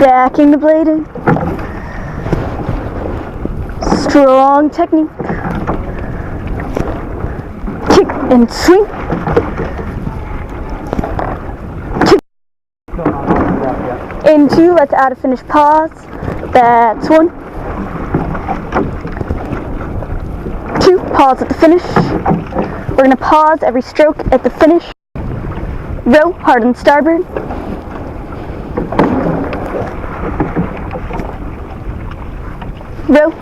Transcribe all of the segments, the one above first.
Backing the blade in. Strong technique. Kick and swing. Kick. Into, let's add a finished pause. That's 1. 2, pause at the finish. We're going to pause every stroke at the finish. Row, hard on starboard. Row.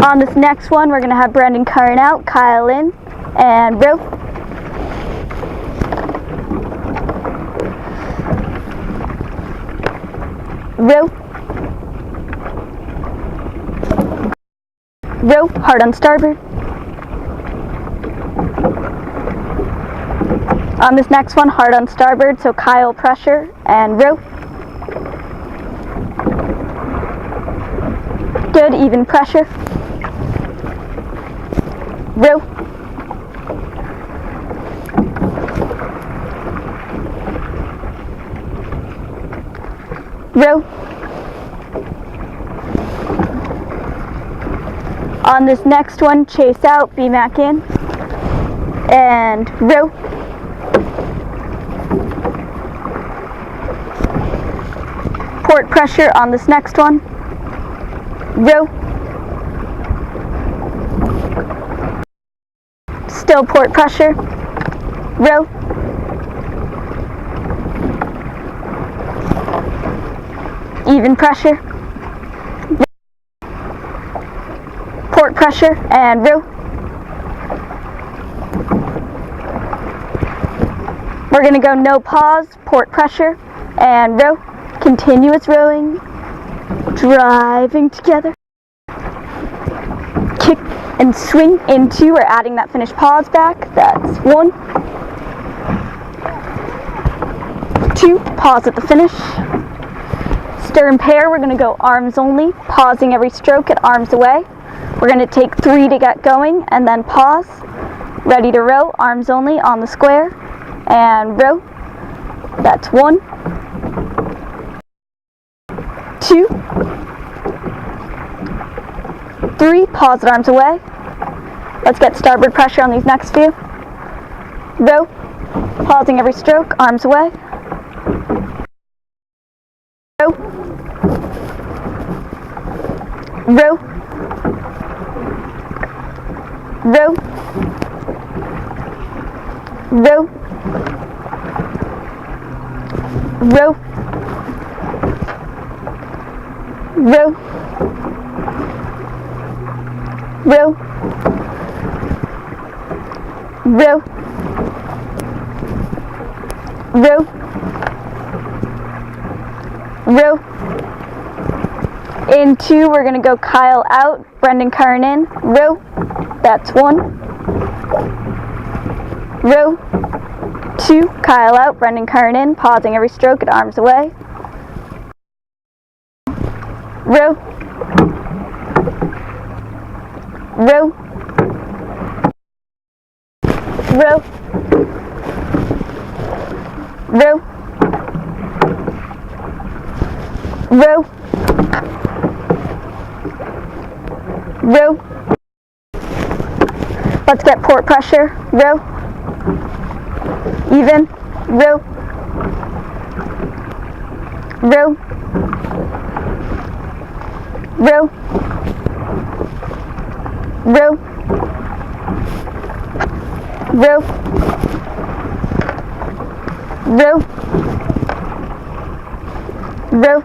On this next one, we're going to have Brendan Curran out, Kyle in, and row. Row. Row, hard on starboard. On this next one, hard on starboard, so Kyle pressure, and row. Good, even pressure. Row. Row. On this next one, chase out, BMAC in, and row. Port pressure on this next one. Row. Still port pressure. Row. Even pressure. Port pressure and row. We're going to go no pause, port pressure and row. Continuous rowing. Driving together. Kick and swing into, we're adding that finished pause back. That's 1. 2, pause at the finish. Stern pair, we're going to go arms only, pausing every stroke at arms away. We're going to take 3 to get going and then pause. Ready to row, arms only on the square, and row. That's 1. 2. 3, pause at arms away. Let's get starboard pressure on these next few. Row, pausing every stroke, arms away. Row. Row. Row. Row. Row. Row. Row. Row. Row. Row. In 2, we're going to go Kyle out, Brendan Curran in, row. That's 1. Row. 2, Kyle out, Brendan Curran in, pausing every stroke at arms away. Row. Row. Row. Row. Row. Row. Let's get port pressure. Row. Even. Row. Row. Row. Row. Row. Row. Row.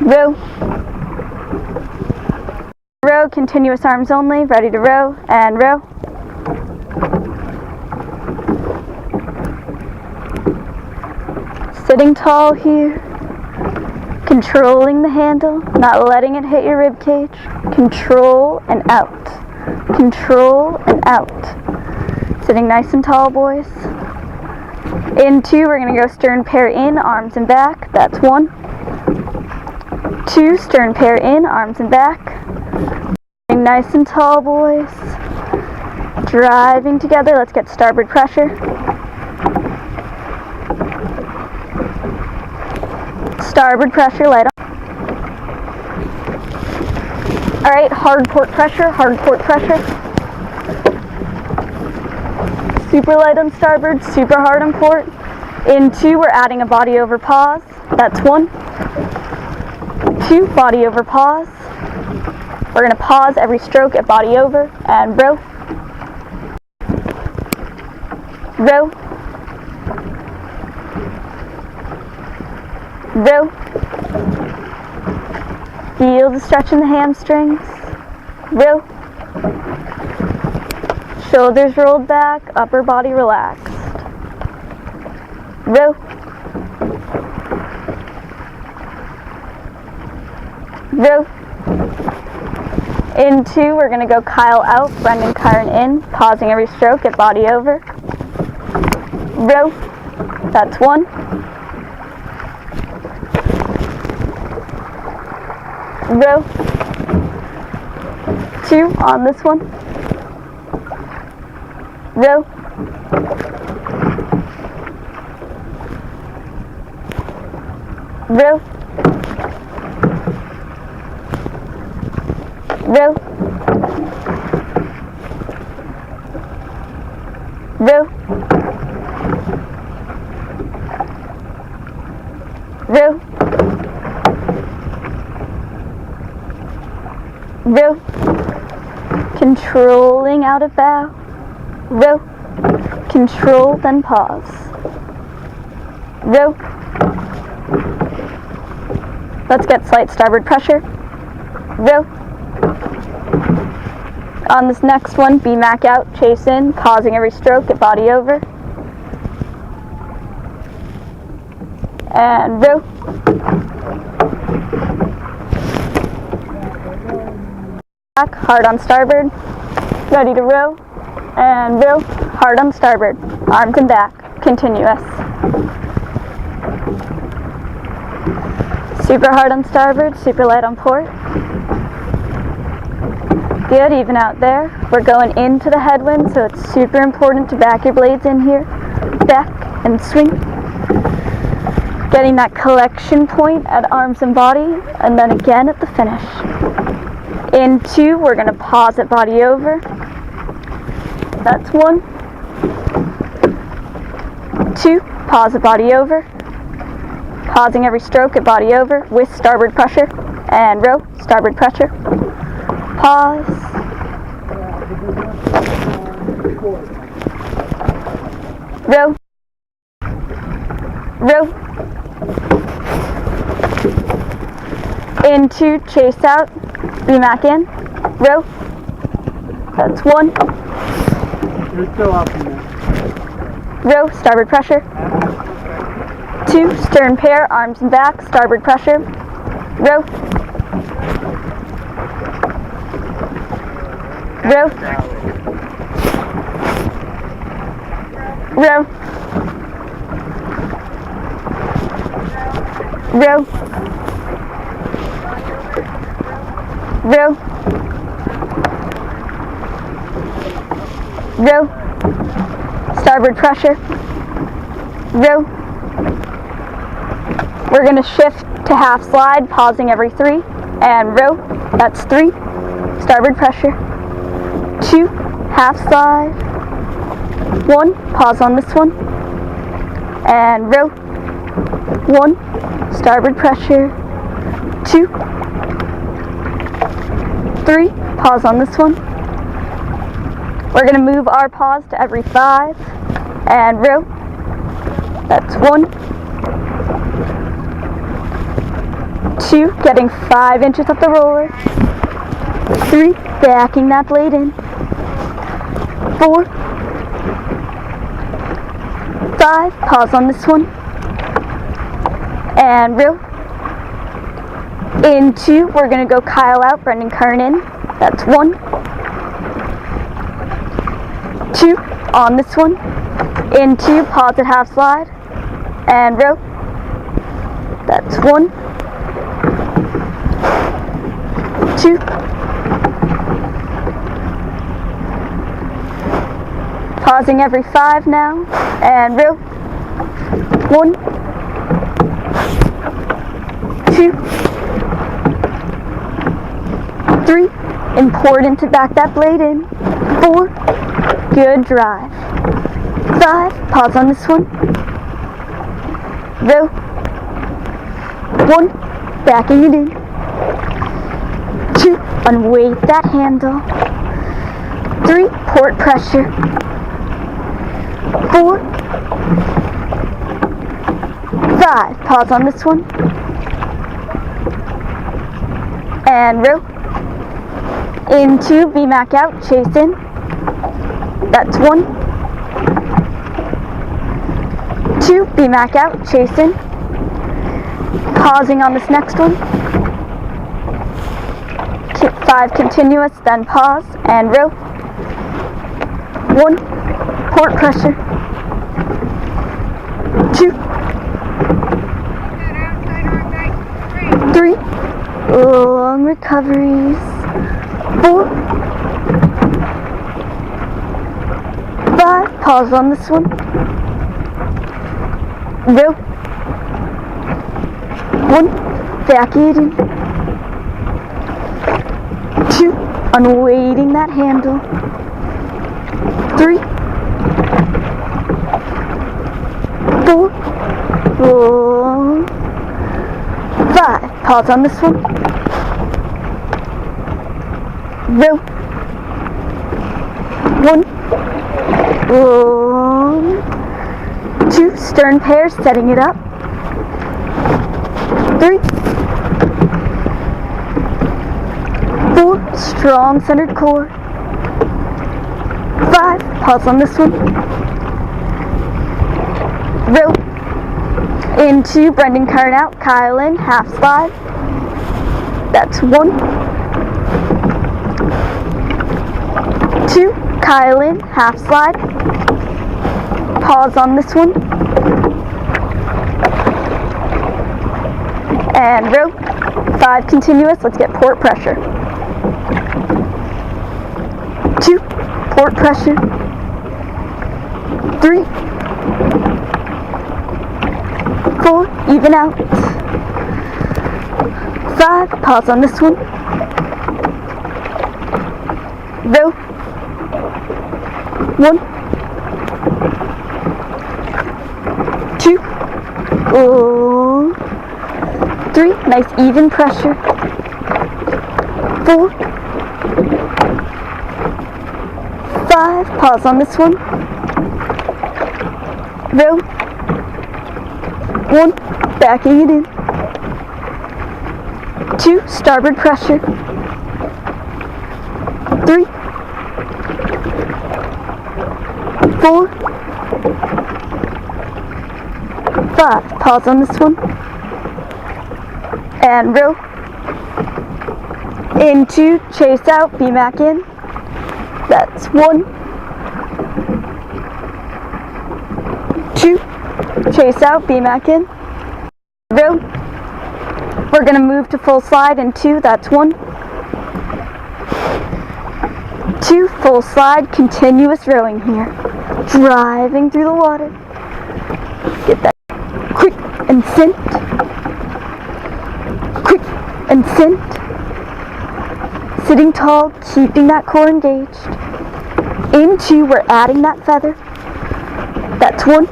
Row. Row, continuous arms only, ready to row, and row. Sitting tall here, controlling the handle, not letting it hit your rib cage. Control and out. Control and out. Sitting nice and tall, boys. In 2, we're going to go stern pair in, arms and back. That's 1. 2, stern pair in, arms and back. Sitting nice and tall, boys. Driving together. Let's get starboard pressure. Starboard pressure, light on. Alright, hard port pressure, hard port pressure. Super light on starboard, super hard on port. In 2, we're adding a body over pause. That's 1. 2, body over pause. We're going to pause every stroke at body over and row. Row. Row. Feel the stretch in the hamstrings. Row. Shoulders rolled back, upper body relaxed. Row. Row. In 2, we're going to go Kyle out, Brendan Kyron in, pausing every stroke at body over. Row. That's 1. Row. 2 on this one. Row. Row. Row. Row. Row. Row. Controlling out of bow. Row. Control, then pause. Row. Let's get slight starboard pressure. Row. On this next one, BMAC out, chase in, pausing every stroke at body over. And row. Back, hard on starboard. Ready to row. And row, hard on starboard. Arms and back, continuous. Super hard on starboard, super light on port. Good, even out there. We're going into the headwind, so it's super important to back your blades in here. Back and swing. Getting that collection point at arms and body, and then again at the finish. In 2, we're going to pause at body over. That's 1. 2, pause at body over. Pausing every stroke at body over with starboard pressure. And row, starboard pressure. Pause. Row. Row. In 2, chase out. BMAC in. Row. That's 1. You're still up in there. Row, starboard pressure. 2, stern pair, arms and back, starboard pressure. Row. Row. Row. Row. Row. Row. Starboard pressure. Row. We're going to shift to half slide, pausing every 3. And row. That's 3. Starboard pressure. 2. Half slide. 1. Pause on this one. And row. 1. Starboard pressure. 2. 3. Pause on this one. We're going to move our pause to every 5. And row. That's 1. 2. Getting 5 inches up the roller. 3. Backing that blade in. 4. 5. Pause on this one. And row. In 2, we're going to go Kyle out, Brendan Kern in. That's 1. 2 on this one. In 2, pause at half slide. And row. That's 1. 2. Pausing every 5 now. And row. 1. 2, 3, important to back that blade in. 4, good drive. 5, pause on this one. Row. 1, backing it in. 2, unweight that handle. 3, port pressure. 4, 5, pause on this one. And row. Into VMAC out, chase in. That's 1. 2, VMAC out, chase in. Pausing on this next one. 5, continuous, then pause, and row. 1, port pressure. 2, 3, long recoveries. 4, 5, pause on this one. Row. 1, back it in. 2, unweighting that handle. 3, 4, 5, pause on this one. Row. 1, 2, stern pair, setting it up. 3, 4, strong centered core. 5, pause on this one. Row. Into Brendan current out, Kyle in, half slide. That's 1. 2, Kyle in, half slide. Pause on this one. And row. 5, continuous, let's get port pressure. 2, port pressure. 3, 4, even out. 5, pause on this one. Row. 1, 2, 3, nice even pressure. 4, 5, pause on this one. Row. 1, backing it in. 2, starboard pressure. 3, 4, 5, pause on this one. And row. Into chase out, VMAC in. That's 1, 2, chase out, VMAC in. Row. We're going to move to full slide in 2, that's 1. 2, full slide, continuous rowing here. Driving through the water. Get that quick and scent. Quick and scent. Sitting tall, keeping that core engaged. In 2, we're adding that feather. That's 1.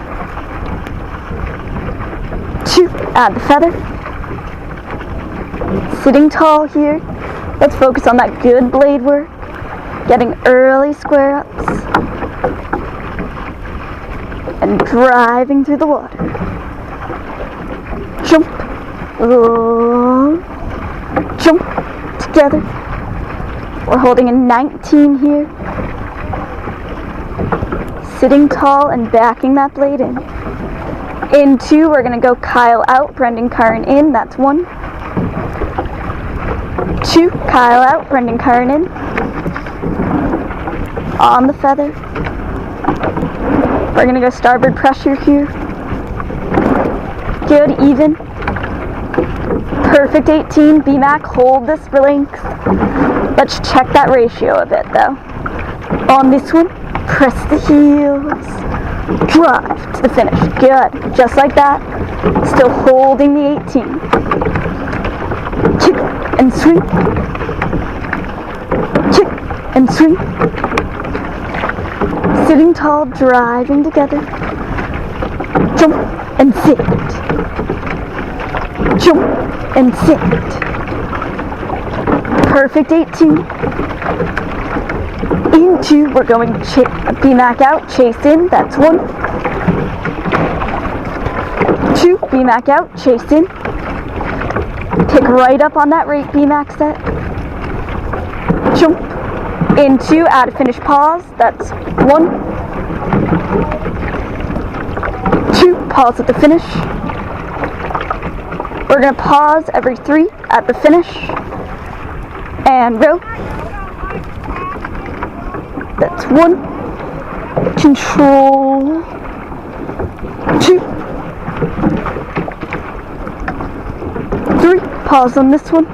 2, add the feather. Sitting tall here. Let's focus on that good blade work. Getting early square ups. And driving through the water. Jump. Jump. Together. We're holding a 19 here. Sitting tall and backing that blade in. In 2, we're going to go Kyle out, Brendan Curran in. That's 1. 2, Kyle out, Brendan Curran in. On the feather. We're going to go starboard pressure here. Good, even. Perfect 18, VMAC, hold this for length. Let's check that ratio a bit though. On this one, press the heels. Drive to the finish. Good, just like that. Still holding the 18. and swing. Kick and swing. Sitting tall, driving together. Jump and sit. Jump and sit. Perfect 18. Into, we're going BMAC out, chase in, that's 1. 2, BMAC out, chase in. Pick right up on that rate BMAC set. Jump into, add a finish pause, that's 1. 2, pause at the finish. We're going to pause every 3 at the finish. And row. That's 1. Control. 2. 3. Pause on this one.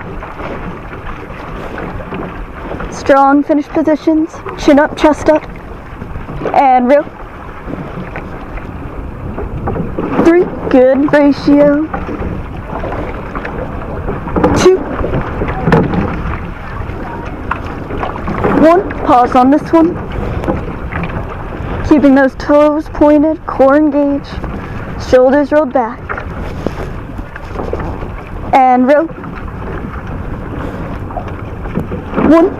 Strong finish positions. Chin up, chest up. And row. 3. Good ratio. 2. 1. Pause on this one. Keeping those toes pointed, core engaged, shoulders rolled back. And row. 1.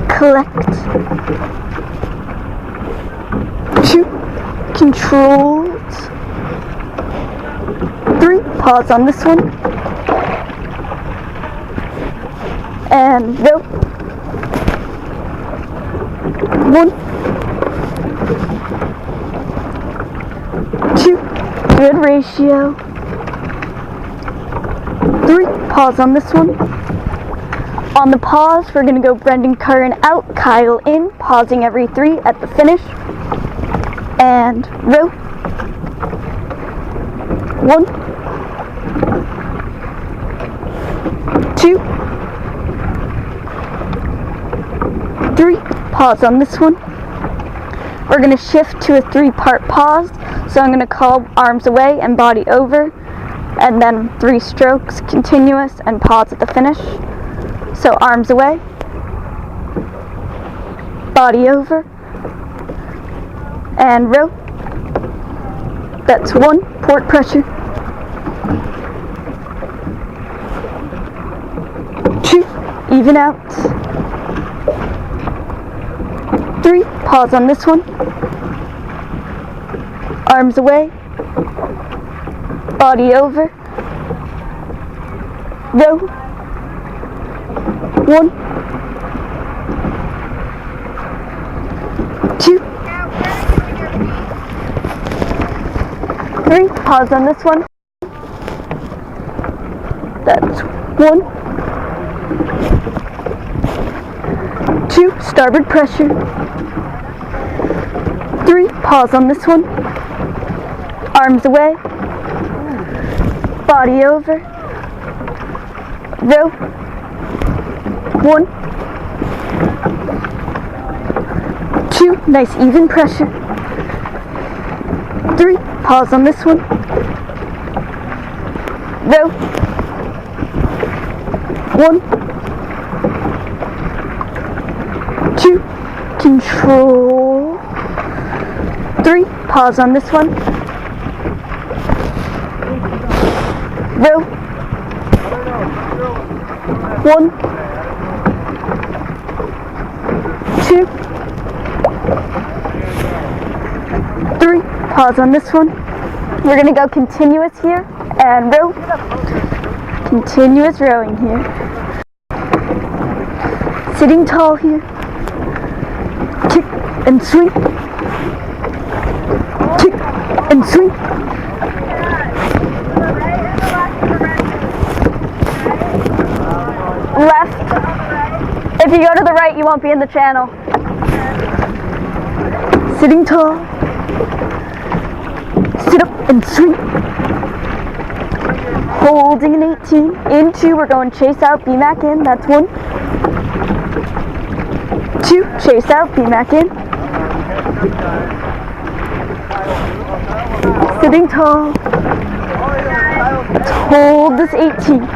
Collect. 2. Controlled. 3. Pause on this one. And row. 1. 2. Good ratio. 3. Pause on this one. On the pause, we're going to go Brendan Curran out, Kyle in, pausing every 3 at the finish. And row. 1. 2. 3. Pause on this one. We're going to shift to a 3-part pause. So I'm going to call arms away and body over. And then 3 strokes continuous and pause at the finish. So arms away, body over, and row. That's 1, port pressure. 2, even out. 3, pause on this one. Arms away, body over, row. 1, 2, 3, pause on this one. That's 1, 2, starboard pressure. 3, pause on this one. Arms away, body over, row. 1, 2, nice even pressure. 3, pause on this one. Row. 1, 2, control. 3, pause on this one. Row. 1, 2, 3, pause on this one. We're going to go continuous here and row. Continuous rowing here. Sitting tall here. Kick and swing. Kick and swing. Left. If you go to the right, you won't be in the channel. Sitting tall. Sit up and swing. Holding an 18. Into, we're going chase out, BMAC in. That's 1. 2, chase out, BMAC in. Sitting tall. Let's hold this 18.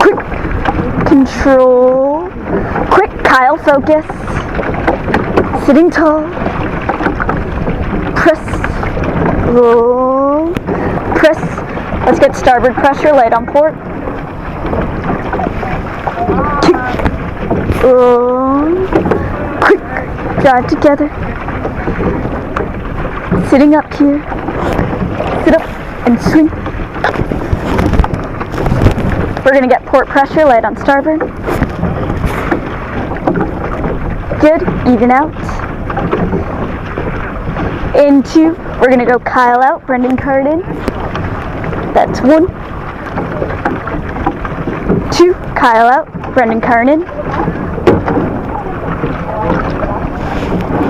Quick. Control. Quick, Kyle, focus. Sitting tall. Press. Roll. Press. Let's get starboard pressure, light on port. Kick. Roll. Quick, drive together. Sitting up here. Sit up and swing. We're going to get port pressure, light on starboard. Good, even out. Into, we're going to go Kyle out, Brendan card in. That's 1. 2, Kyle out, Brendan card in.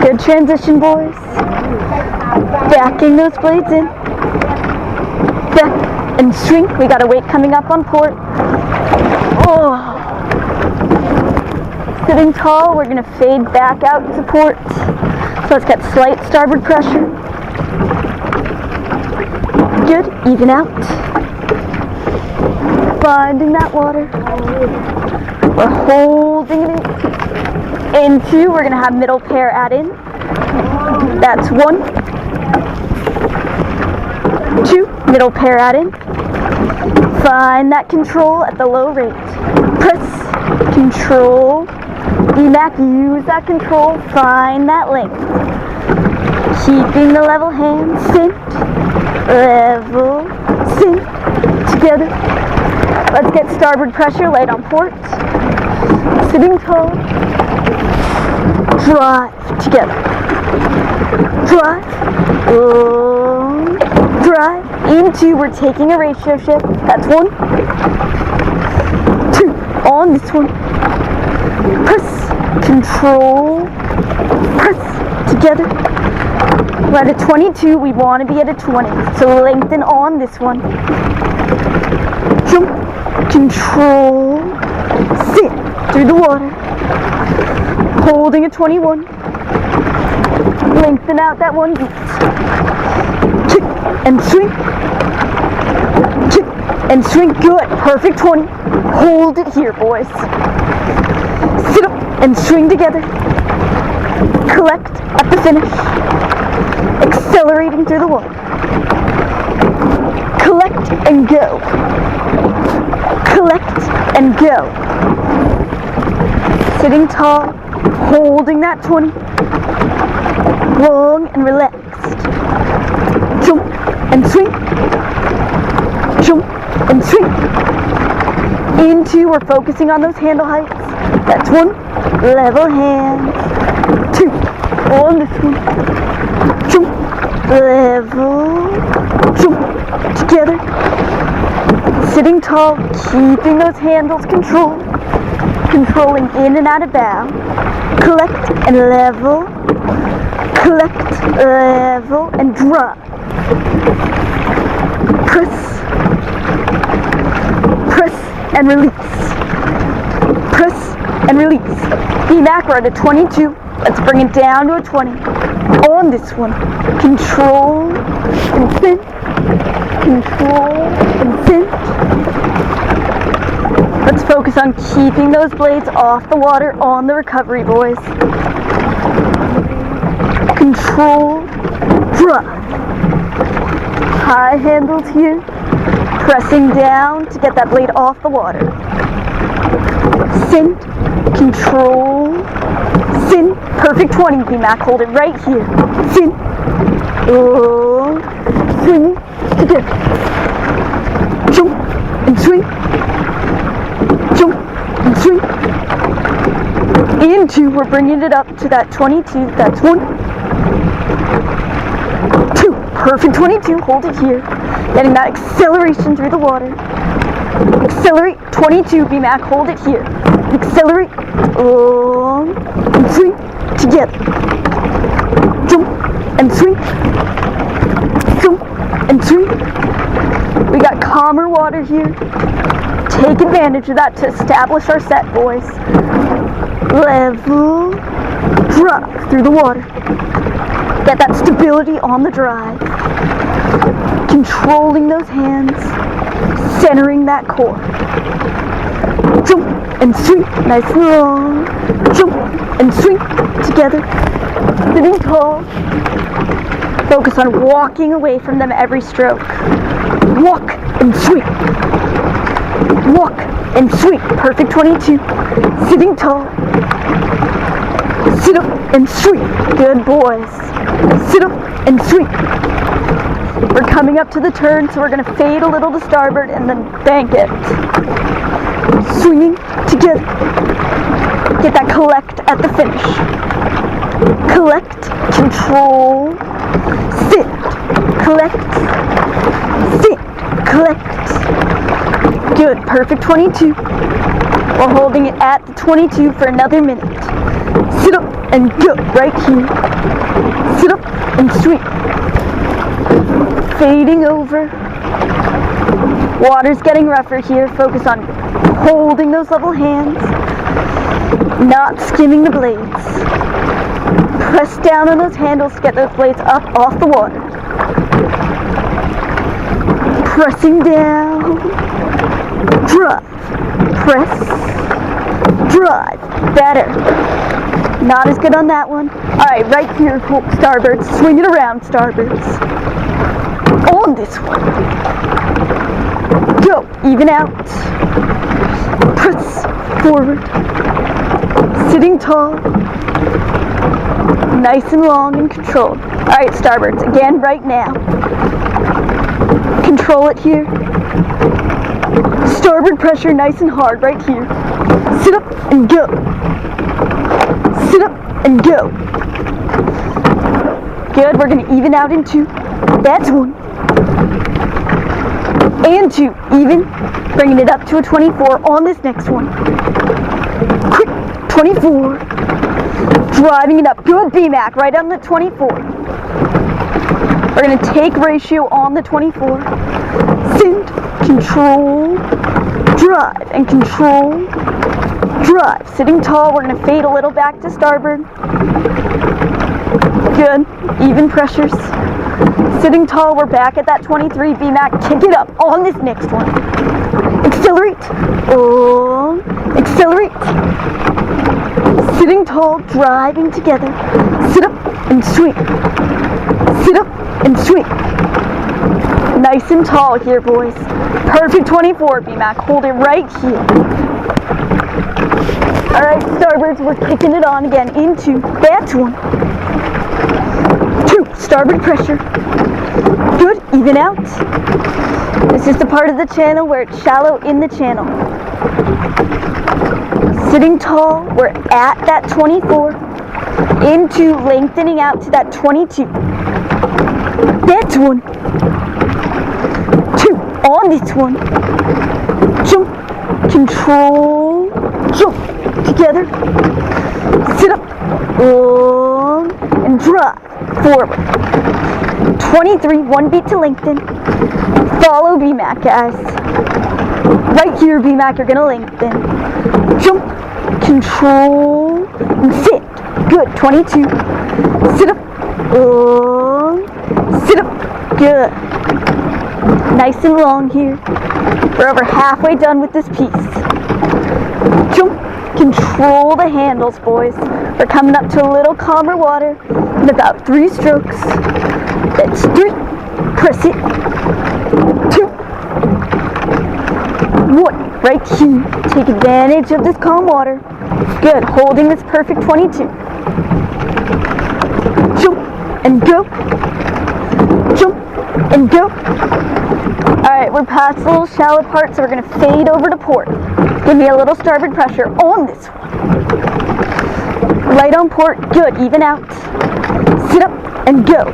Good transition, boys. Backing those blades in. Back and shrink. We got a weight coming up on port. Oh. Sitting tall, we're going to fade back out to port. So let's get slight starboard pressure. Good, even out. Finding that water. We're holding it in. Into, we're going to have middle pair add in. That's 1. 2, middle pair add in. Find that control at the low rate. Press, control. DMAC, use that control. Find that length. Keeping the level hand. Sink, level, sink. Together. Let's get starboard pressure, light on port. Sitting tall. Drive together. Drive. Drive. Into, we're taking a ratio shift. That's 1. 2. On this one. Press. Control. Press. Together. We're at a 22. We want to be at a 20. So lengthen on this one. Jump. Control. Sit. Through the water. Holding a 21. Lengthen out that 1 beat. Kick and swing. Kick and swing. Good. Perfect 20. Hold it here, boys. Sit up and swing together. Collect at the finish. Accelerating through the water. Collect and go. Collect and go. Sitting tall. Holding that 20. Long and relaxed. Jump and swing. Jump and swing. Into, we're focusing on those handle heights. That's 1. Level hands. 2. On this one. Jump. Level. Jump. Together. Sitting tall. Keeping those handles controlled. Controlling in and out of bow. Collect and level. Collect, level, and drop. Press. Press and release. Press and release. DMAC, we're at a 22. Let's bring it down to a 20. On this one. Control and fin. Control and fin. Let's focus on keeping those blades off the water on the recovery, boys. Control, drop. High handles here. Pressing down to get that blade off the water. Sink, control, sin. Perfect 20, DMAC. Hold it right here. Sin. Oh, swing, together. Jump and swing. Jump and swing. Into, we're bringing it up to that 22. That's 1. 2. Perfect 22. Hold it here. Getting that acceleration through the water. Accelerate. 22. DMAC. Hold it here. Accelerate. Long and swing. Together. Jump and swing. Jump and swing. We got calmer water here. Take advantage of that to establish our set, boys. Level, drop through the water. Get that stability on the drive. Controlling those hands, centering that core. Jump and swing, nice and long. Jump and swing together. Sitting tall. Focus on walking away from them every stroke. Walk and swing. Walk and swing. Perfect 22. Sitting tall. Sit up and swing. Good boys. Sit up and swing. We're coming up to the turn, so we're going to fade a little to starboard and then bank it. Swinging together. Get that collect at the finish. Collect, control, sit, collect, sit, collect. Good, perfect 22. We're holding it at the 22 for another minute. Sit up and go right here. Sit up and swing. Fading over. Water's getting rougher here. Focus on holding those level hands, not skimming the blades. Press down on those handles to get those blades up off the water. Pressing down. Drive. Press. Drive. Better. Not as good on that one. Alright, right here, starboards. Swing it around, starboards. On this one. Go. Even out. Press forward. Sitting tall. Nice and long and controlled. Alright, starboards. Again, right now. Control it here. Starboard pressure nice and hard right here. Sit up and go. Sit up and go. Good, we're going to even out in 2. That's 1. And 2, even. Bringing it up to a 24 on this next one. Quick, 24. Driving it up. Good BMAC, right on the 24. We're going to take ratio on the 24. Send, control, drive, and control, drive. Sitting tall, we're going to fade a little back to starboard. Good, even pressures. Sitting tall, we're back at that 23 BMAC. Kick it up on this next one. Accelerate. On. Accelerate. Sitting tall, driving together. Sit up and swing. Sit up and swing. Nice and tall here, boys. Perfect 24 BMAC. Hold it right here. Alright, starboards, we're kicking it on again into that 1. 2, starboard pressure. Good, even out. This is the part of the channel where it's shallow in the channel. Sitting tall, we're at that 24. Into lengthening out to that 22. That's 1. 2, on this one. Jump, control, jump, together. Sit up, on, and drive, forward. 23, 1 beat to lengthen. Follow BMAC, guys. Right here, BMAC, you're gonna lengthen. Jump, control, and sit. Good, 22. Sit up, on, sit up, good. Nice and long here. We're over halfway done with this piece. Jump, control the handles, boys. We're coming up to a little calmer water in about 3 strokes. That's 3. Press it. 2. 1. Right here. Take advantage of this calm water. Good. Holding this perfect 22. Jump and go. Jump and go. Alright, we're past the little shallow part, so we're going to fade over to port. Give me a little starboard pressure on this one. Light on port. Good. Even out. Sit up and go.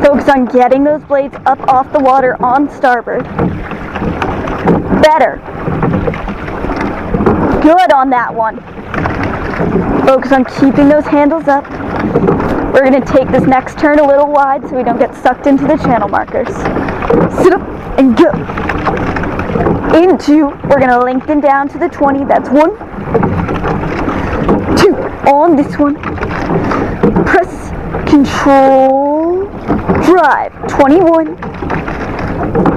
Focus on getting those blades up off the water on starboard. Better. Good on that one. Focus on keeping those handles up. We're going to take this next turn a little wide so we don't get sucked into the channel markers. Sit up and go. Into, we're going to lengthen down to the 20. That's 1. 2. On this one. Press, control, drive. 21.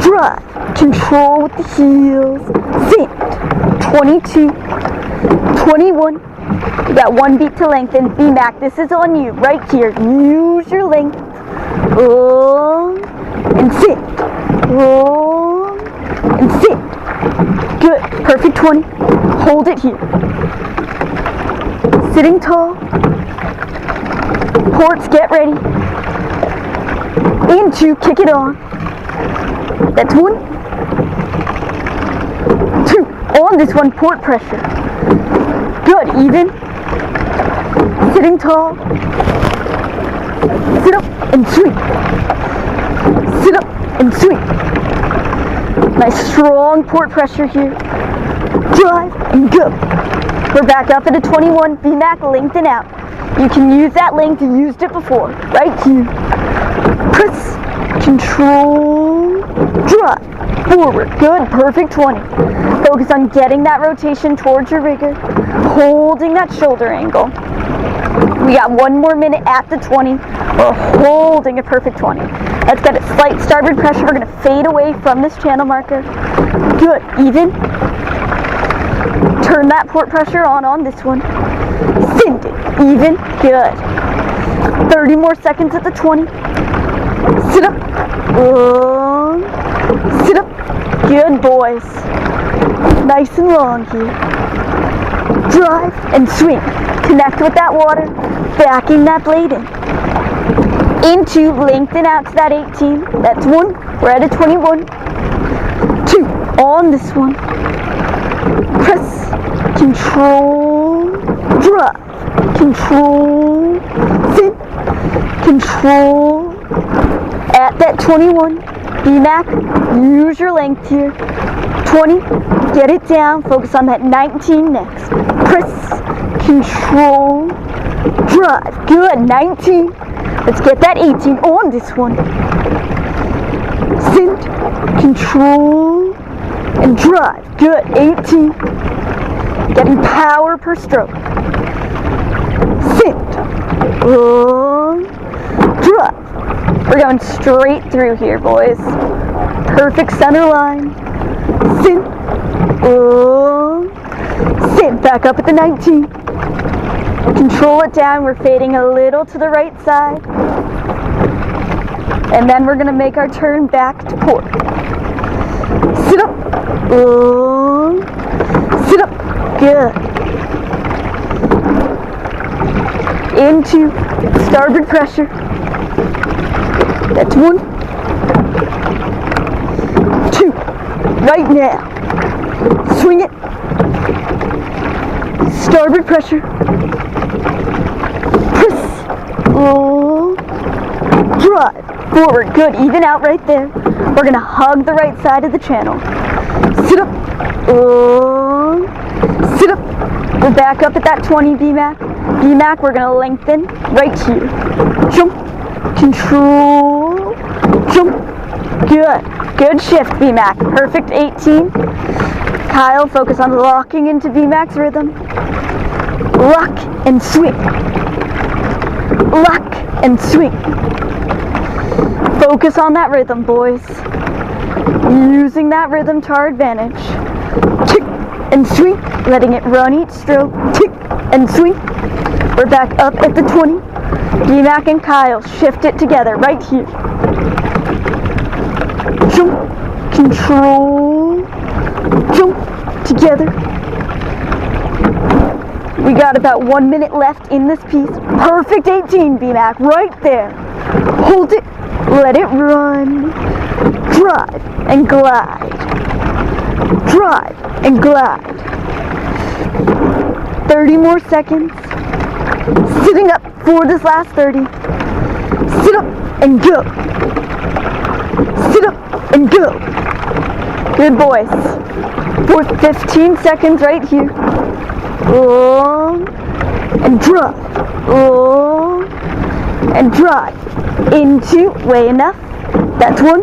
Drive. Control with the heels. Send. 22, 21. You got 1 beat to lengthen. BMAC, this is on you, right here. Use your length. And sit. And sit. Good. Perfect 20. Hold it here. Sitting tall. Ports, get ready. Into, kick it on. That's 1. 2. On this one, port pressure. Good, even. Sitting tall. Sit up and sweep. Sit up and sweep. Nice strong port pressure here. Drive and go. We're back up at a 21. BMAC, lengthen out. You can use that length. You used it before. Right here. Press. Control. Drive. Forward. Good. Perfect 20. Focus on getting that rotation towards your rigger. Holding that shoulder angle. We got 1 more minute at the 20. We're holding a perfect 20. Let's get a slight starboard pressure. We're going to fade away from this channel marker. Good. Even. Turn that port pressure on this one. Send it. Even. Good. 30 more seconds at the 20. Sit up. Sit up. Good, boys. Nice and long here. Drive and swing. Connect with that water. Backing that blade in. Into, lengthen out to that 18. That's 1. We're at a 21. 2. On this one. Press. Control. Drive. Control. Sit. Control. At that 21. BMAC, use your length here. 20. Get it down. Focus on that 19 next. Press. Control. Drive. Good. 19. Let's get that 18 on this one. Send. Control. And drive. Good. 18. Getting power per stroke. Send. Drive. We're going straight through here, boys. Perfect center line. Send. Send. Back up at the 19. Control it down. We're fading a little to the right side. And then we're going to make our turn back to port. Sit up. Sit up. Good. Into starboard pressure. That's 1. 2. Right now. Swing it. Starboard pressure. Press. Drive. Forward. Good. Even out right there. We're going to hug the right side of the channel. Sit up. Sit up. We're back up at that 20 BMAC. BMAC, we're going to lengthen right here. Jump. Control. Jump. Good. Good shift, BMAC. Perfect 18. Kyle, focus on locking into BMAC's rhythm. Lock and swing. Lock and swing. Focus on that rhythm, boys. Using that rhythm to our advantage. Tick and swing. Letting it run each stroke. Tick and swing. We're back up at the 20. BMAC and Kyle shift it together right here. Jump. Control. Jump. Together. We got about 1 minute left in this piece. Perfect 18, BMAC, right there. Hold it. Let it run. Drive and glide. Drive and glide. 30 more seconds. Sitting up for this last 30. Sit up and go. Sit up and go. Good, boys. For 15 seconds right here. And drive. And drive. Into, way enough. That's 1.